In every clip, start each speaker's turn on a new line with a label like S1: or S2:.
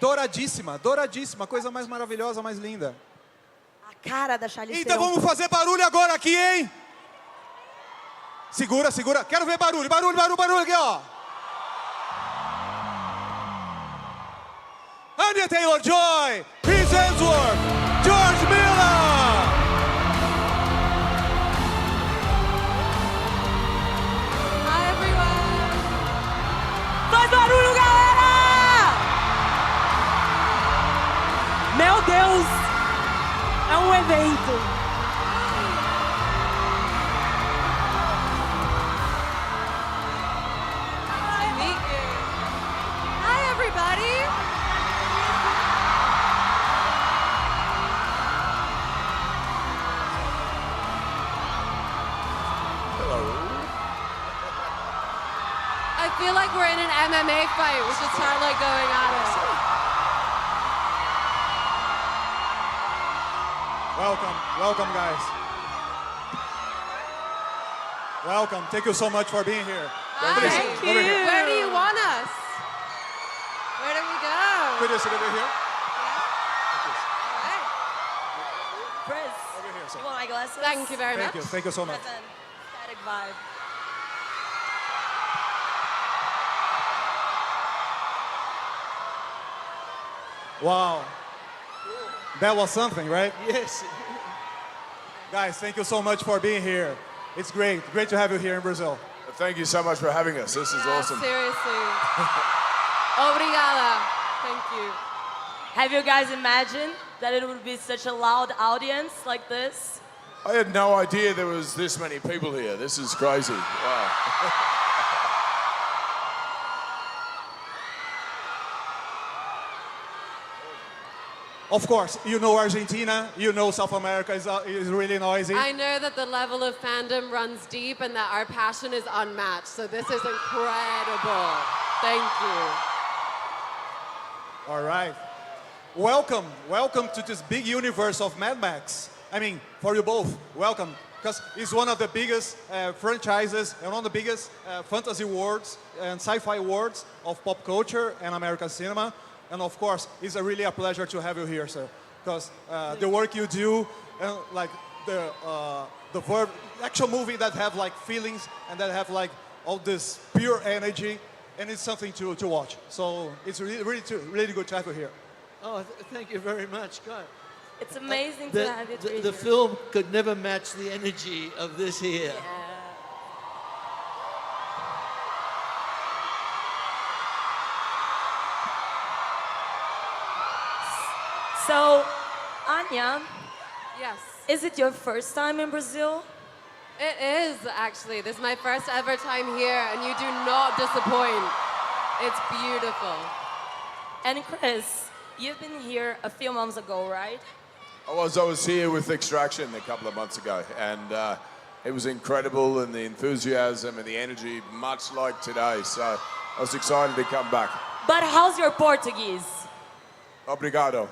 S1: Douradíssima, douradíssima, coisa mais maravilhosa, mais linda.
S2: A cara da Charlize
S1: Então
S2: Theron.
S1: vamos fazer barulho agora aqui, hein? Segura, segura. Quero ver barulho, barulho, barulho, barulho aqui, ó. Anya Taylor-Joy, Chris Hemsworth, George Miller.
S3: Hi, everyone.
S2: Faz barulho, galera! Meu Deus! É um evento.
S3: Nice to meet you. Hi, everybody. I feel like we're in an MMA fight. We should start like going at it.
S1: Welcome, welcome, guys. Welcome. Thank you so much for being here.
S3: Hi.
S2: Thank
S1: Over here.
S3: Where do you want us? Where do we go?
S1: Could you sit over here?
S3: All right.
S2: Chris,
S1: Over here, sir.
S2: you want my glasses?
S3: Thank you very much.
S1: Thank you so much.
S2: Present. Static vibe.
S1: Wow. That was something, right?
S4: Yes.
S1: Guys, thank you so much for being here. It's great. Great to have you here in Brazil.
S5: Thank you so much for having us. This is
S3: Yeah,
S5: awesome.
S3: Seriously. Obrigada. Thank you.
S2: Have you guys imagined that it would be such a loud audience like this?
S5: I had no idea there was this many people here. This is crazy. Wow.
S1: Of course, you know Argentina, you know South America is really noisy.
S3: I know that the level of fandom runs deep and that our passion is unmatched. So this is incredible. Thank you.
S1: All right. Welcome, welcome to this big universe of Mad Max. I mean, for you both, welcome. Because it's one of the biggest franchises and one of the biggest fantasy worlds and sci-fi worlds of pop culture and American cinema. And of course, it's really a pleasure to have you here, sir. Because the work you do, and like the actual movie that have like feelings and that have like all this pure energy, and it's something to watch. So it's really good to have you here.
S4: Oh, thank you very much, God.
S2: It's amazing to have you three
S4: The
S2: here.
S4: film could never match the energy of this here.
S2: So, Anya,
S3: Yes.
S2: is it your first time in Brazil?
S3: It is actually. This is my first ever time here, and you do not disappoint. It's beautiful.
S2: And Chris, you've been here a few months ago, right?
S5: I was here with Extraction a couple of months ago, and it was incredible, and the enthusiasm and the energy, much like today. So I was excited to come back.
S2: But how's your Portuguese?
S5: Obrigado.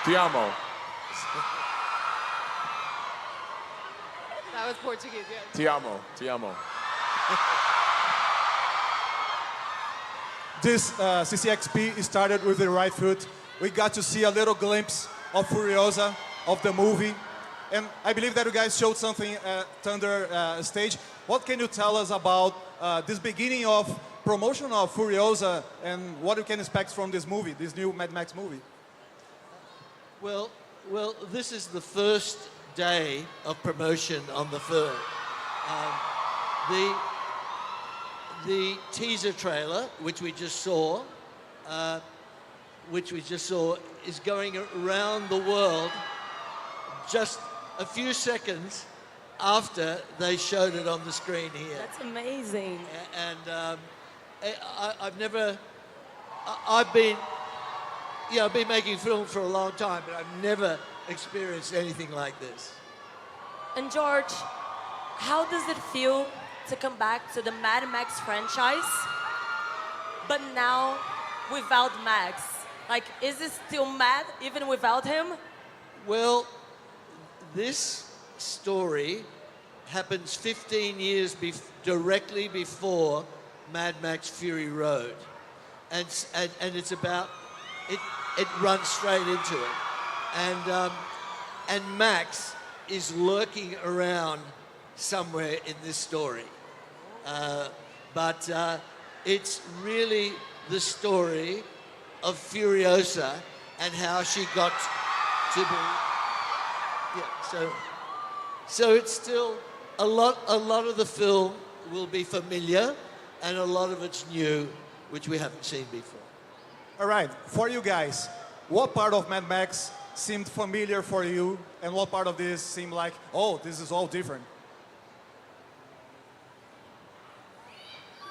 S5: Te amo.
S3: That was Portuguese, yes.
S5: Te amo. Te amo.
S1: This CCXP started with the right foot. We got to see a little glimpse of Furiosa, of the movie. And I believe that you guys showed something at Thunder stage. What can you tell us about this beginning of promotion of Furiosa and what you can expect from this movie, this new Mad Max movie?
S4: Well, this is the first day of promotion on the film. The teaser trailer, which we just saw, is going around the world just a few seconds after they showed it on the screen here.
S2: That's amazing.
S4: And I've been making films for a long time, but I've never experienced anything like this.
S2: And George, how does it feel to come back to the Mad Max franchise, but now without Max? Like, is it still mad even without him?
S4: Well, this story happens 15 years directly before Mad Max Fury Road. and it's about it. It runs straight into it, and Max is lurking around somewhere in this story, but it's really the story of Furiosa and how she got to be. Yeah, so it's still a lot of the film will be familiar, and a lot of it's new, which we haven't seen before.
S1: All right, for you guys, what part of Mad Max seemed familiar for you, and what part of this seemed like, oh, this is all different?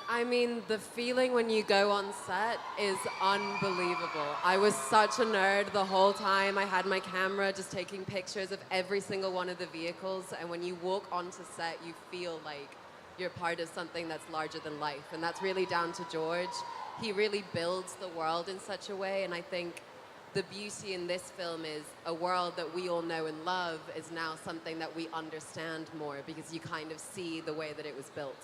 S3: I mean, the feeling when you go on set is unbelievable. I was such a nerd the whole time. I had my camera just taking pictures of every single one of the vehicles, and when you walk onto set, you feel like you're part of something that's larger than life, and that's really down to George. He really builds the world in such a way, and I think the beauty in this film is a world that we all know and love is now something that we understand more because you kind of see the way that it was built.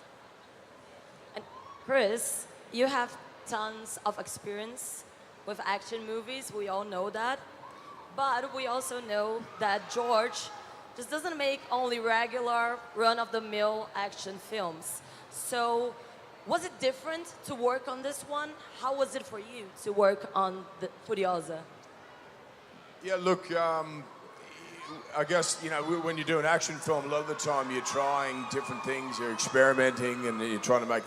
S2: And Chris, you have tons of experience with action movies. We all know that. But we also know that George just doesn't make only regular run-of-the-mill action films. So was it different to work on this one? How was it for you to work on the Furiosa?
S5: Yeah, look, I guess, you know, when you do an action film, a lot of the time you're trying different things, you're experimenting, and you're trying to make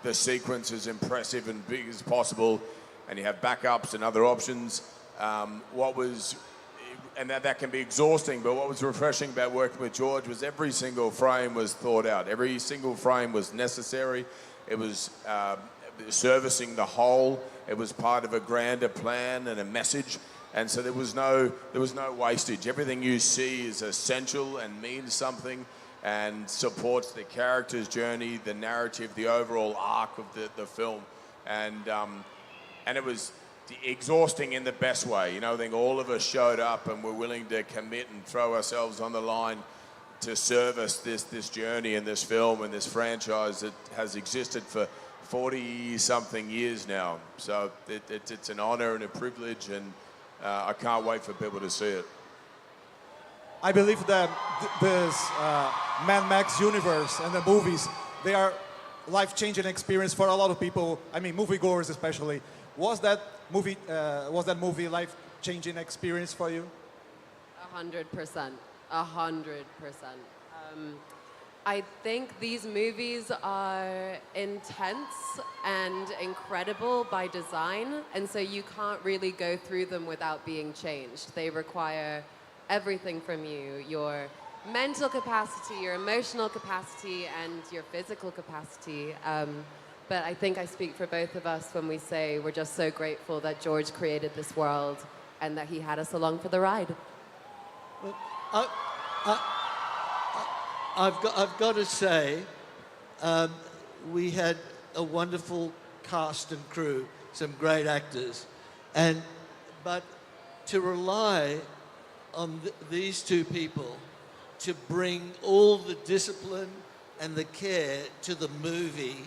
S5: the sequence as impressive and big as possible, and you have backups and other options. And that can be exhausting, but what was refreshing about working with George was every single frame was thought out. Every single frame was necessary. It was servicing the whole. It was part of a grander plan and a message. And so there was no wastage. Everything you see is essential and means something and supports the character's journey, the narrative, the overall arc of the film. And it was exhausting in the best way. You know, I think all of us showed up and were willing to commit and throw ourselves on the line to service this journey and this film and this franchise that has existed for 40-something years now. So it's an honor and a privilege, and I can't wait for people to see it.
S1: I believe that this Mad Max universe and the movies, they are life-changing experience for a lot of people. I mean, moviegoers especially. Was that movie life-changing experience for you?
S3: 100%. 100%. I think these movies are intense and incredible by design, and so you can't really go through them without being changed. They require everything from you, your mental capacity, your emotional capacity, and your physical capacity. But I think I speak for both of us when we say we're just so grateful that George created this world and that he had us along for the ride.
S4: I've got to say, we had a wonderful cast and crew, some great actors, but to rely on these two people to bring all the discipline and the care to the movie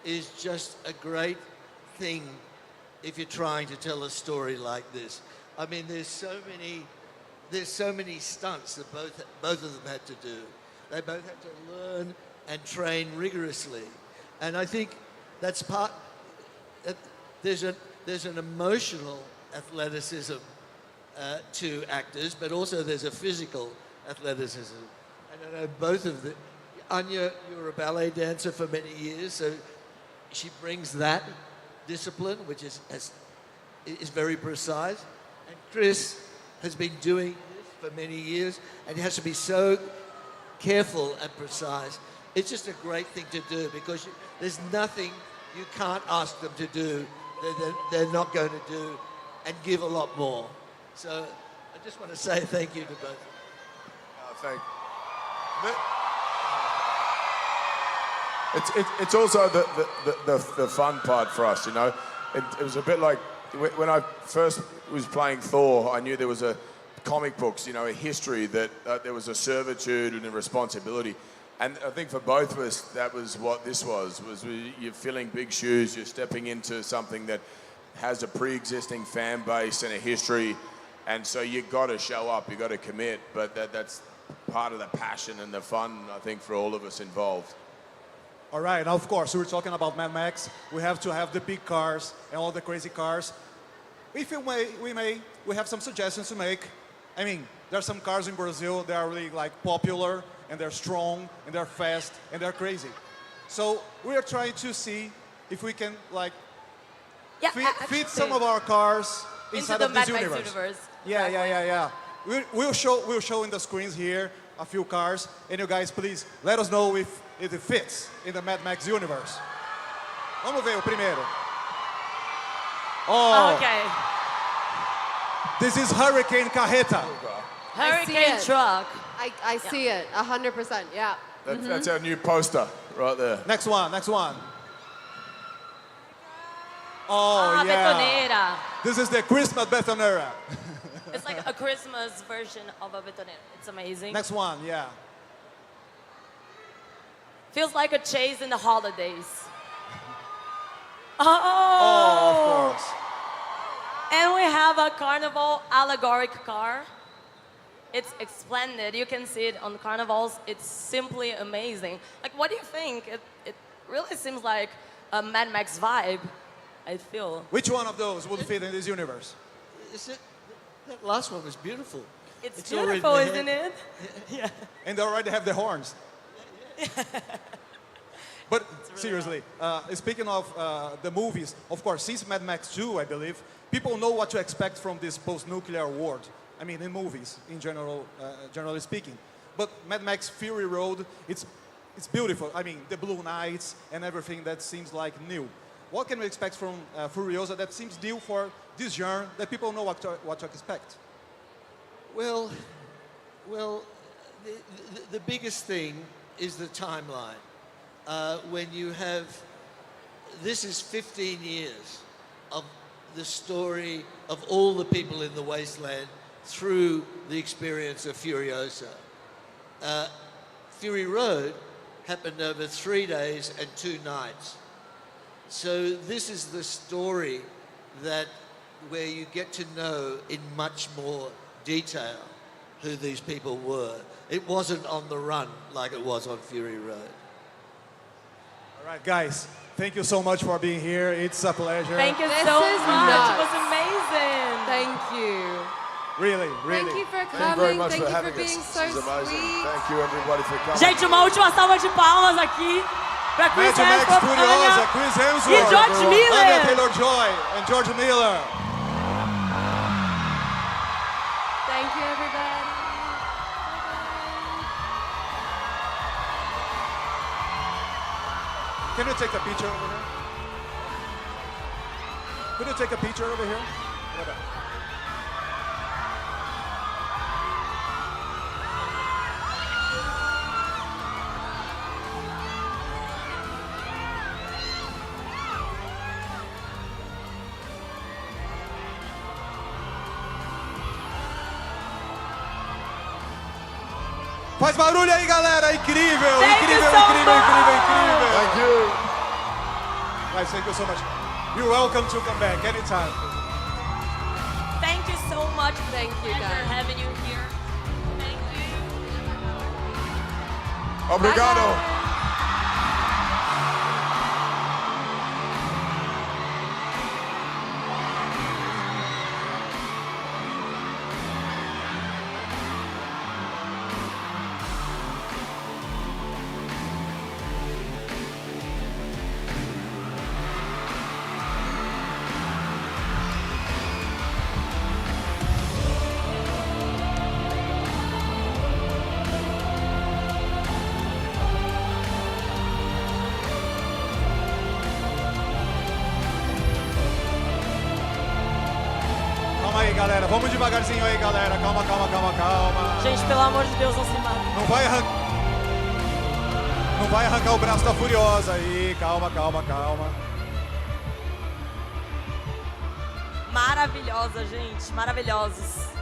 S4: is just a great thing if you're trying to tell a story like this. I mean, there's so many stunts that both of them had to do. They both had to learn and train rigorously, and I think that's part. There's an emotional athleticism to actors, but also there's a physical athleticism. And I know both of them. Anya, you were a ballet dancer for many years, so she brings that discipline, which is very precise. And Chris has been doing this for many years, and he has to be so careful and precise. It's just a great thing to do because there's nothing you can't ask them to do that they're not going to do and give a lot more. So I just want to say thank you to both.
S5: Thank you. It's also the fun part for us, you know. It was a bit like when I first was playing Thor, I knew there was a comic books, you know, a history that there was a servitude and a responsibility. And I think for both of us, that was what this was you're filling big shoes, you're stepping into something that has a pre-existing fan base and a history, and so you got to show up, you got to commit, but that's part of the passion and the fun, I think, for all of us involved.
S1: All right, now of course, we were talking about Mad Max. We have to have the big cars and all the crazy cars. If you may, we have some suggestions to make. I mean, there are some cars in Brazil that are really like popular, and they're strong, and they're fast, and they're crazy. So we are trying to see if we can like
S2: Yeah,
S1: fit some of our cars
S2: into
S1: inside
S2: the
S1: of this
S2: Mad Max
S1: universe.
S2: universe.
S1: Yeah. We'll show in the screens here a few cars, and you guys please let us know if it fits in the Mad Max universe. Vamos ver o primeiro. Oh,
S2: Okay.
S1: this is Hurricane Carreta.
S2: Hurricane
S3: it.
S2: truck.
S3: I see it, 100%, yeah.
S5: That's our new poster right there.
S1: Next one. Oh, yeah.
S2: Betonera.
S1: This is the Christmas Betonera.
S2: It's like a Christmas version of a betonera. It's amazing.
S1: Next one, yeah.
S2: Feels like a chase in the holidays.
S1: Oh,
S2: Oh!
S1: of course.
S2: And we have a carnival allegoric car. It's splendid. You can see it on carnivals. It's simply amazing. Like, what do you think? It really seems like a Mad Max vibe, I feel.
S1: Which one of those would fit in this universe?
S4: Is it, that last one was beautiful.
S2: It's
S4: already
S2: beautiful,
S4: there.
S2: isn't it? Yeah.
S1: And they already have the horns. But seriously, speaking of the movies, of course, since Mad Max 2, I believe, people know what to expect from this post-nuclear world. I mean, in movies, in general, generally speaking. But Mad Max Fury Road, it's beautiful. I mean, the Blue Knights and everything that seems like new. What can we expect from Furiosa that seems new for this genre, that people know what to expect?
S4: Well, the biggest thing is the timeline. When you have, this is 15 years of the story of all the people in the wasteland through the experience of Furiosa. Fury Road happened over 3 days and 2 nights. So this is the story where you get to know in much more detail who these people were. It wasn't on the run like it was on Fury Road.
S1: All right, guys, thank you so much for being here. It's a pleasure.
S2: Thank you
S3: This
S2: so
S3: is
S2: much.
S3: nuts.
S2: It was amazing.
S3: Thank you.
S1: Really.
S3: Thank you for
S5: Thank you very
S3: coming.
S5: much
S3: Thank
S5: for
S3: you
S5: having
S3: for being
S5: us.
S3: so
S5: This is amazing.
S3: sweet.
S5: Thank you, everybody, for coming.
S2: Gente, uma última salva de palmas aqui para Chris
S1: Mad Max
S2: Hemsworth,
S1: Furiosa,
S2: Anya
S1: Chris
S2: e
S1: Hemsworth,
S2: George
S1: Anya
S2: Miller.
S1: Taylor-Joy, and George Miller.
S3: Thank you, everybody.
S1: Can you take a picture over here? Could you take a picture over here? Right back. Faz barulho aí, galera! Incrível,
S2: Thank
S1: incrível,
S2: you so
S1: incrível,
S2: much.
S1: incrível, incrível!
S5: Thank you.
S1: Guys, thank you so much. You're welcome to come back anytime.
S2: Thank you so much.
S3: Thank you,
S2: Pleasure
S3: guys.
S2: having you here. Thank you.
S5: Obrigado.
S1: Calma aí, galera. Vamos devagarzinho aí, galera. Calma, calma, calma, calma.
S2: Gente, pelo amor de Deus, não se mata.
S1: Não vai arrancar o braço da Furiosa aí. Calma, calma, calma.
S2: Maravilhosa, gente. Maravilhosos.